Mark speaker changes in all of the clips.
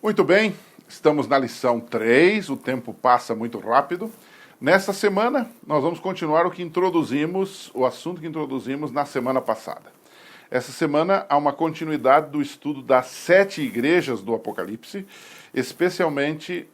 Speaker 1: Muito bem, estamos na lição 3, o tempo passa muito rápido. Nesta semana, nós vamos continuar o assunto que introduzimos na semana passada. Essa semana há uma continuidade do estudo das 7 igrejas do Apocalipse, especialmente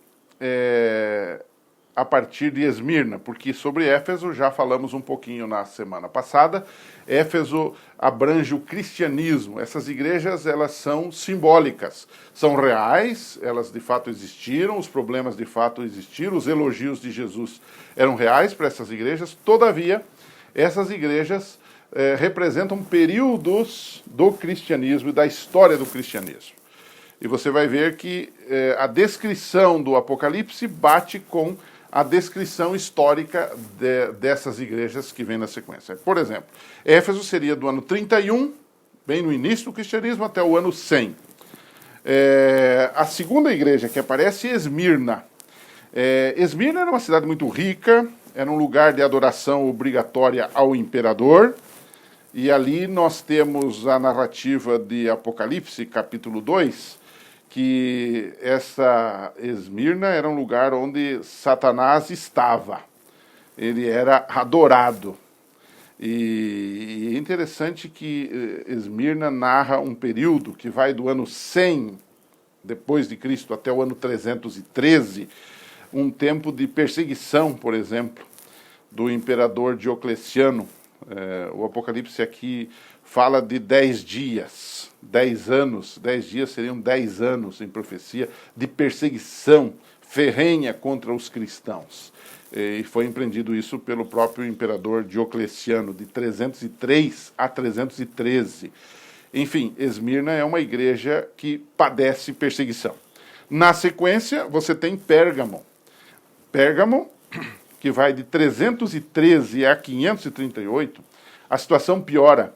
Speaker 1: a partir de Esmirna, porque sobre Éfeso já falamos um pouquinho na semana passada. Éfeso abrange o cristianismo. Essas igrejas, elas são simbólicas, são reais, elas de fato existiram, os problemas de fato existiram, os elogios de Jesus eram reais para essas igrejas. Todavia, essas igrejas representam períodos do cristianismo e da história do cristianismo. E você vai ver que a descrição do Apocalipse bate com a descrição histórica dessas igrejas que vem na sequência. Por exemplo, Éfeso seria do ano 31, bem no início do cristianismo, até o ano 100. A segunda igreja que aparece é Esmirna. Esmirna era uma cidade muito rica, era um lugar de adoração obrigatória ao imperador, e ali nós temos a narrativa de Apocalipse, capítulo 2, que essa Esmirna era um lugar onde Satanás estava. Ele era adorado. E é interessante que Esmirna narra um período que vai do ano 100 depois de Cristo até o ano 313, um tempo de perseguição, por exemplo, do imperador Diocleciano. O Apocalipse aqui fala de 10 dias. 10 anos, 10 dias seriam 10 anos em profecia de perseguição ferrenha contra os cristãos. E foi empreendido isso pelo próprio imperador Diocleciano, de 303 a 313. Enfim, Esmirna é uma igreja que padece perseguição. Na sequência, você tem Pérgamo. Pérgamo, que vai de 313 a 538, a situação piora,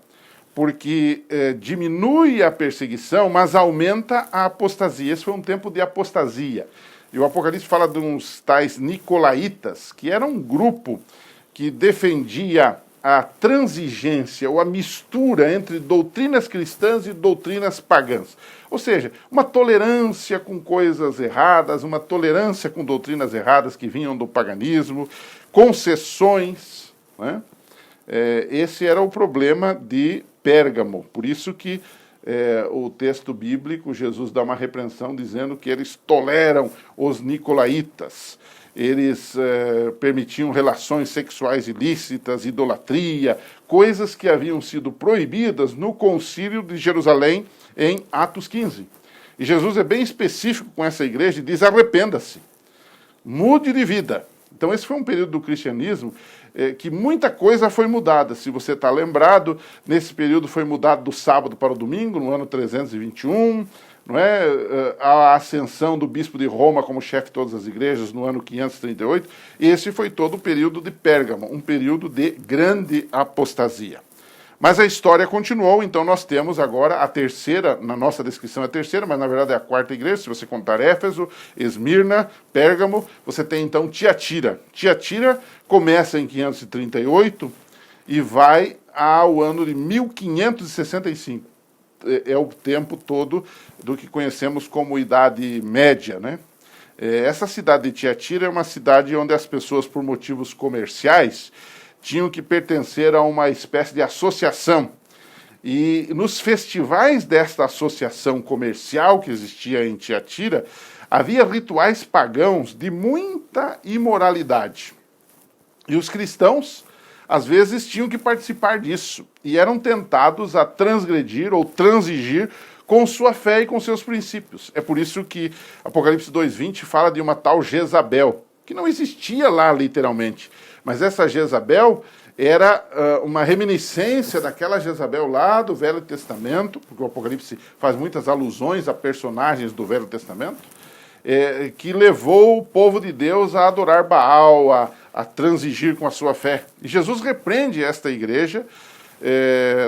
Speaker 1: porque diminui a perseguição, mas aumenta a apostasia. Esse foi um tempo de apostasia. E o Apocalipse fala de uns tais nicolaítas, que era um grupo que defendia a transigência, ou a mistura entre doutrinas cristãs e doutrinas pagãs. Ou seja, uma tolerância com coisas erradas, uma tolerância com doutrinas erradas que vinham do paganismo, concessões, né? Esse era o problema de Pérgamo. Por isso que o texto bíblico, Jesus dá uma repreensão dizendo que eles toleram os nicolaítas. Eles permitiam relações sexuais ilícitas, idolatria, coisas que haviam sido proibidas no concílio de Jerusalém em Atos 15. E Jesus é bem específico com essa igreja e diz: arrependa-se, mude de vida. Então esse foi um período do cristianismo que muita coisa foi mudada. Se você está lembrado, nesse período foi mudado do sábado para o domingo, no ano 321, não é? A ascensão do bispo de Roma como chefe de todas as igrejas no ano 538. Esse foi todo o período de Pérgamo, um período de grande apostasia. Mas a história continuou, então nós temos agora a terceira, na nossa descrição é a terceira, mas na verdade é a quarta igreja, se você contar Éfeso, Esmirna, Pérgamo, você tem então Tiatira. Tiatira começa em 538 e vai ao ano de 1565. É o tempo todo do que conhecemos como Idade Média, né? Essa cidade de Tiatira é uma cidade onde as pessoas, por motivos comerciais, tinham que pertencer a uma espécie de associação. E nos festivais desta associação comercial que existia em Tiatira, havia rituais pagãos de muita imoralidade. E os cristãos, às vezes, tinham que participar disso e eram tentados a transgredir ou transigir com sua fé e com seus princípios. É por isso que Apocalipse 2:20 fala de uma tal Jezabel, que não existia lá literalmente, mas essa Jezabel era uma reminiscência daquela Jezabel lá do Velho Testamento, porque o Apocalipse faz muitas alusões a personagens do Velho Testamento, que levou o povo de Deus a adorar Baal, a transigir com a sua fé. E Jesus repreende esta igreja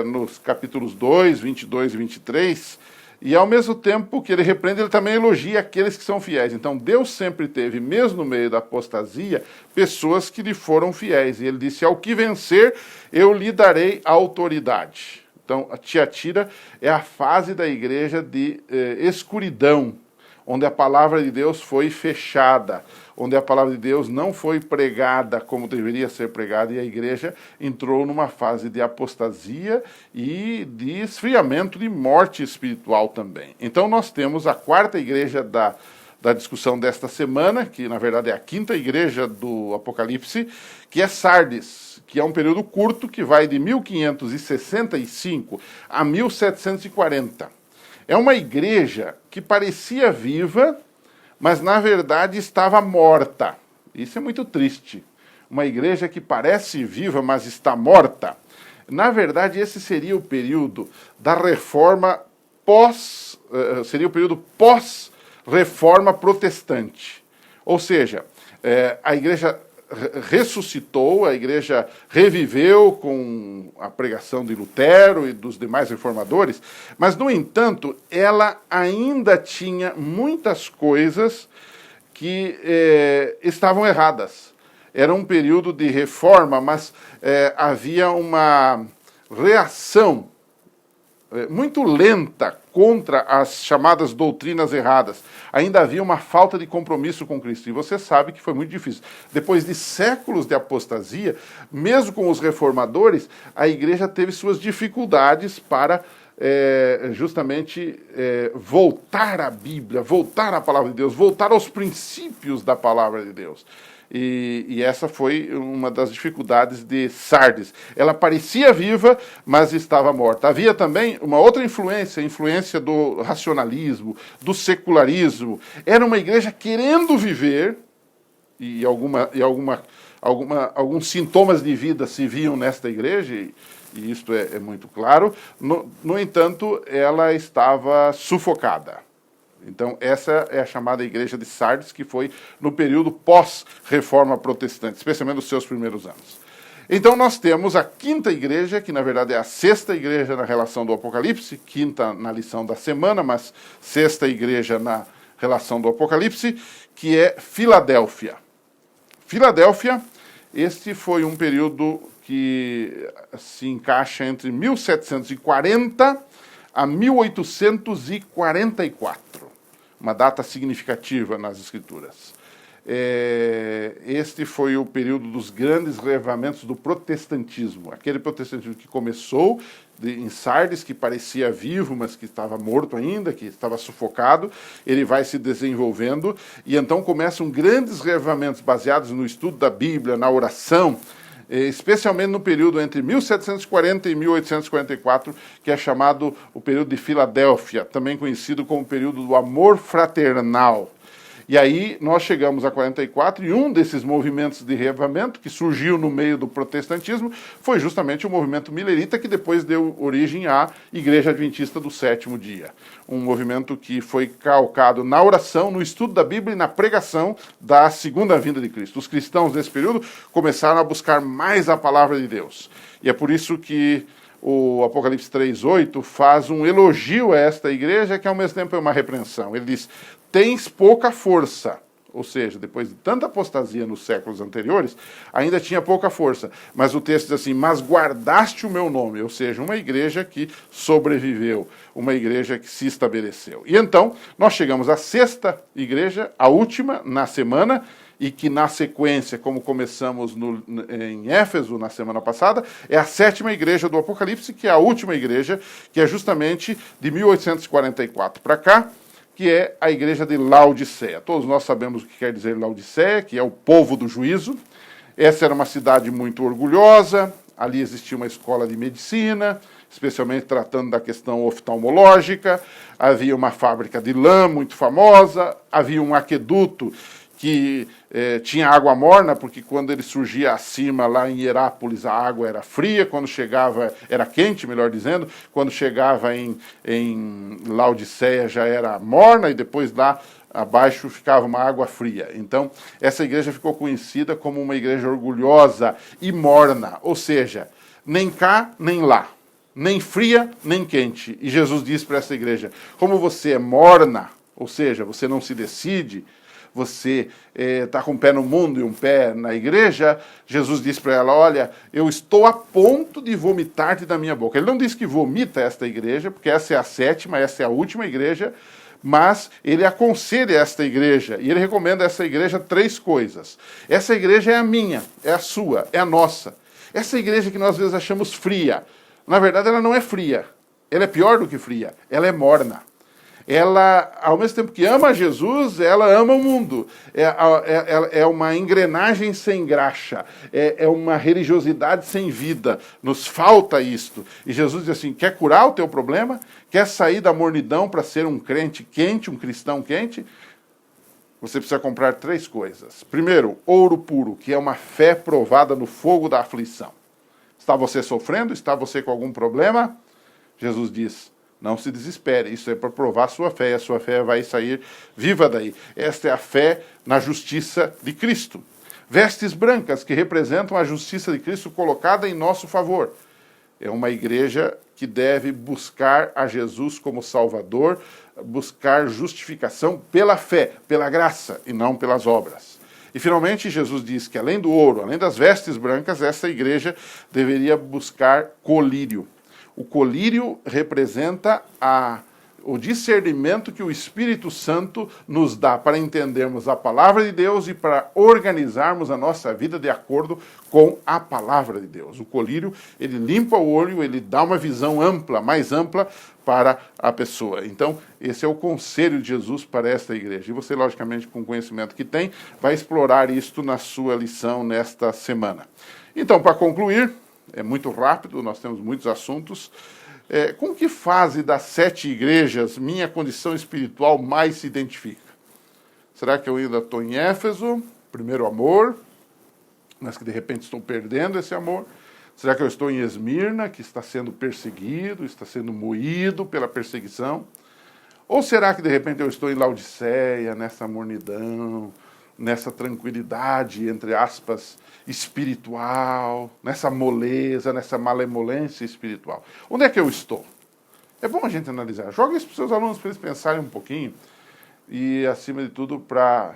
Speaker 1: nos capítulos 2, 22 e 23, e ao mesmo tempo que ele repreende, ele também elogia aqueles que são fiéis. Então Deus sempre teve, mesmo no meio da apostasia, pessoas que lhe foram fiéis. E ele disse: ao que vencer, eu lhe darei autoridade. Então a Tiatira é a fase da igreja de escuridão, onde a palavra de Deus foi fechada, onde a palavra de Deus não foi pregada como deveria ser pregada, e a igreja entrou numa fase de apostasia e de esfriamento, de morte espiritual também. Então nós temos a quarta igreja da discussão desta semana, que na verdade é a quinta igreja do Apocalipse, que é Sardes, que é um período curto que vai de 1565 a 1740. É uma igreja que parecia viva, mas na verdade estava morta. Isso é muito triste. Uma igreja que parece viva, mas está morta. Na verdade, esse seria o período da reforma seria o período pós-reforma protestante. Ou seja, a igreja ressuscitou, a igreja reviveu com a pregação de Lutero e dos demais reformadores, mas, no entanto, ela ainda tinha muitas coisas que estavam erradas. Era um período de reforma, mas havia uma reação muito lenta contra as chamadas doutrinas erradas. Ainda havia uma falta de compromisso com Cristo. E você sabe que foi muito difícil. Depois de séculos de apostasia, mesmo com os reformadores, a igreja teve suas dificuldades para justamente voltar à Bíblia, voltar à palavra de Deus, voltar aos princípios da palavra de Deus. E essa foi uma das dificuldades de Sardes. Ela parecia viva, mas estava morta. Havia também uma outra influência, a influência do racionalismo, do secularismo. Era uma igreja querendo viver, e alguns sintomas de vida se viam nesta igreja, e isto é muito claro. No entanto, ela estava sufocada. Então, essa é a chamada igreja de Sardes, que foi no período pós-reforma protestante, especialmente nos seus primeiros anos. Então, nós temos a quinta igreja, que na verdade é a sexta igreja na relação do Apocalipse, quinta na lição da semana, mas sexta igreja na relação do Apocalipse, que é Filadélfia. Filadélfia, este foi um período que se encaixa entre 1740 a 1844. Uma data significativa nas Escrituras. Este foi o período dos grandes revivamentos do protestantismo. Aquele protestantismo que começou em Sardes, que parecia vivo, mas que estava morto ainda, que estava sufocado, ele vai se desenvolvendo, e então começam grandes revivamentos baseados no estudo da Bíblia, na oração, especialmente no período entre 1740 e 1844, que é chamado o período de Filadélfia, também conhecido como o período do amor fraternal. E aí nós chegamos a 44, e um desses movimentos de reavivamento que surgiu no meio do protestantismo foi justamente o movimento milerita, que depois deu origem à Igreja Adventista do Sétimo Dia. Um movimento que foi calcado na oração, no estudo da Bíblia e na pregação da segunda vinda de Cristo. Os cristãos nesse período começaram a buscar mais a palavra de Deus. E é por isso que o Apocalipse 3:8 faz um elogio a esta igreja, que ao mesmo tempo é uma repreensão. Ele diz: tens pouca força. Ou seja, depois de tanta apostasia nos séculos anteriores, ainda tinha pouca força. Mas o texto diz assim: mas guardaste o meu nome. Ou seja, uma igreja que sobreviveu, uma igreja que se estabeleceu. E então, nós chegamos à sexta igreja, a última na semana, e que na sequência, como começamos em Éfeso na semana passada, é a sétima igreja do Apocalipse, que é a última igreja, que é justamente de 1844 para cá, que é a igreja de Laodiceia. Todos nós sabemos o que quer dizer Laodiceia, que é o povo do juízo. Essa era uma cidade muito orgulhosa, ali existia uma escola de medicina, especialmente tratando da questão oftalmológica, havia uma fábrica de lã muito famosa, havia um aqueduto que tinha água morna, porque quando ele surgia acima, lá em Hierápolis, a água era fria, quando chegava, era quente, melhor dizendo, quando chegava em Laodiceia já era morna, e depois lá abaixo ficava uma água fria. Então, essa igreja ficou conhecida como uma igreja orgulhosa e morna, ou seja, nem cá, nem lá, nem fria, nem quente. E Jesus disse para essa igreja: como você é morna, ou seja, você não se decide, você está com um pé no mundo e um pé na igreja, Jesus disse para ela: olha, eu estou a ponto de vomitar-te da minha boca. Ele não disse que vomita esta igreja, porque essa é a sétima, essa é a última igreja, mas ele aconselha esta igreja e ele recomenda a essa igreja 3 coisas. Essa igreja é a minha, é a sua, é a nossa. Essa igreja que nós às vezes achamos fria, na verdade ela não é fria, ela é pior do que fria, ela é morna. Ela, ao mesmo tempo que ama Jesus, ela ama o mundo. É uma engrenagem sem graxa, é uma religiosidade sem vida. Nos falta isto. E Jesus diz assim, quer curar o teu problema? Quer sair da mornidão para ser um crente quente, um cristão quente? Você precisa comprar 3 coisas. Primeiro, ouro puro, que é uma fé provada no fogo da aflição. Está você sofrendo? Está você com algum problema? Jesus diz, não se desespere, isso é para provar a sua fé, e a sua fé vai sair viva daí. Esta é a fé na justiça de Cristo. Vestes brancas, que representam a justiça de Cristo colocada em nosso favor. É uma igreja que deve buscar a Jesus como Salvador, buscar justificação pela fé, pela graça, e não pelas obras. E finalmente Jesus diz que além do ouro, além das vestes brancas, essa igreja deveria buscar colírio. O colírio representa o discernimento que o Espírito Santo nos dá para entendermos a palavra de Deus e para organizarmos a nossa vida de acordo com a palavra de Deus. O colírio, ele limpa o olho, ele dá uma visão ampla, mais ampla para a pessoa. Então, esse é o conselho de Jesus para esta igreja. E você, logicamente, com o conhecimento que tem, vai explorar isto na sua lição nesta semana. Então, para concluir, é muito rápido, nós temos muitos assuntos. Com que fase das 7 igrejas minha condição espiritual mais se identifica? Será que eu ainda estou em Éfeso, primeiro amor, mas que de repente estou perdendo esse amor? Será que eu estou em Esmirna, que está sendo perseguido, está sendo moído pela perseguição? Ou será que de repente eu estou em Laodiceia, nessa mornidão, nessa tranquilidade, entre aspas, espiritual, nessa moleza, nessa malemolência espiritual? Onde é que eu estou? É bom a gente analisar. Joga isso para os seus alunos, para eles pensarem um pouquinho e, acima de tudo, para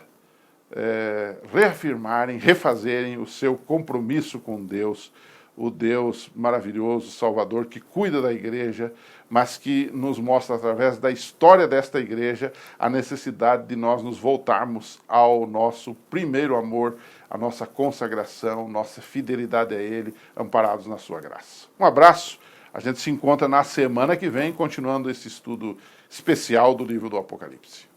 Speaker 1: reafirmarem, refazerem o seu compromisso com Deus, o Deus maravilhoso, Salvador, que cuida da igreja, mas que nos mostra, através da história desta igreja, a necessidade de nós nos voltarmos ao nosso primeiro amor, a nossa consagração, nossa fidelidade a Ele, amparados na sua graça. Um abraço, a gente se encontra na semana que vem, continuando esse estudo especial do livro do Apocalipse.